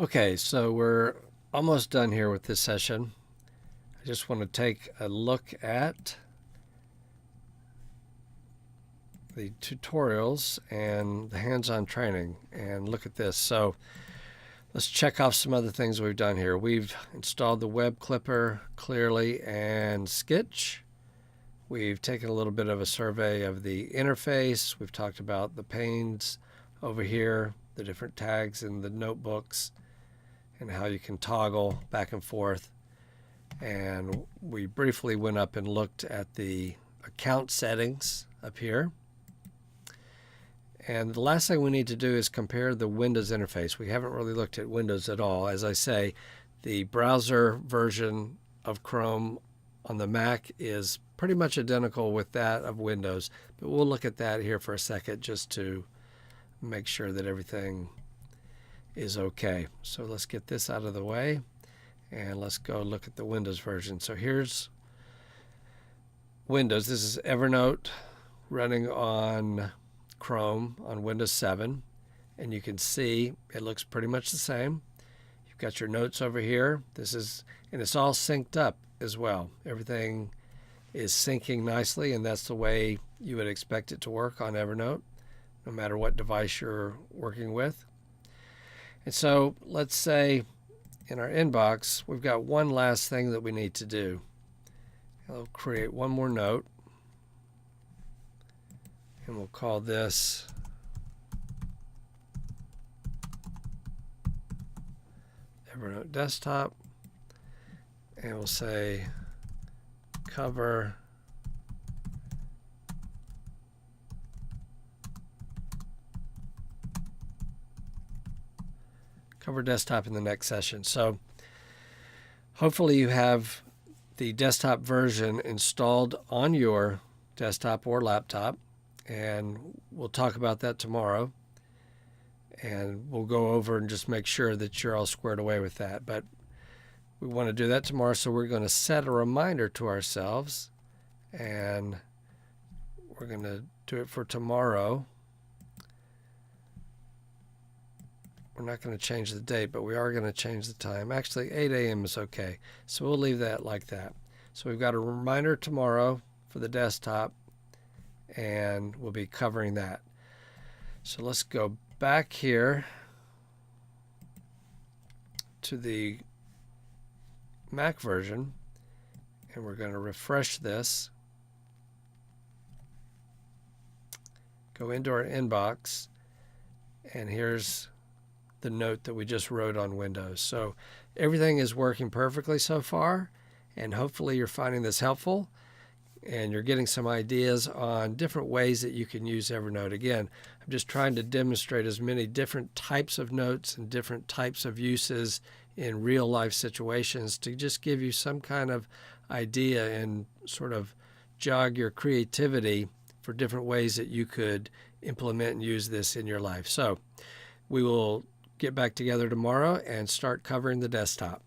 Okay, so we're almost done here with this session. I just want to take a look at the tutorials and the hands-on training and look at this. So let's check off some other things we've done here. We've installed the web clipper clearly and Sketch. We've taken a little bit of a survey of the interface. We've talked about the panes over here, the different tags in the notebooks, and how you can toggle back and forth. And we briefly went up and looked at the account settings up here. And the last thing we need to do is compare the Windows interface. We haven't really looked at Windows at all. As I say, the browser version of Chrome on the Mac is pretty much identical with that of Windows, but we'll look at that here for a second just to make sure that everything is okay. So let's get this out of the way and let's go look at the Windows version. So here's Windows. This is Evernote running on Chrome on Windows 7, and you can see it looks pretty much the same. You've got your notes over here. And it's all synced up as well. Everything is syncing nicely, and that's the way you would expect it to work on Evernote, no matter what device you're working with. And so let's say in our inbox, we've got one last thing that we need to do. I'll create one more note, and we'll call this Evernote Desktop, and we'll say cover desktop in the next session. So hopefully you have the desktop version installed on your desktop or laptop, and we'll talk about that tomorrow, and we'll go over and just make sure that you're all squared away with that. But we want to do that tomorrow, so we're going to set a reminder to ourselves, and we're going to do it for tomorrow. We're not going to change the date, but we are going to change the time. Actually, 8 a.m. is okay, so we'll leave that like that. So we've got a reminder tomorrow for the desktop, and we'll be covering that. So let's go back here to the Mac version, and we're going to refresh this. Go into our inbox, and here's the note that we just wrote on Windows. So everything is working perfectly so far, and hopefully you're finding this helpful and you're getting some ideas on different ways that you can use Evernote. Again, I'm just trying to demonstrate as many different types of notes and different types of uses in real life situations to just give you some kind of idea and sort of jog your creativity for different ways that you could implement and use this in your life. So we will get back together tomorrow and start covering the desktop.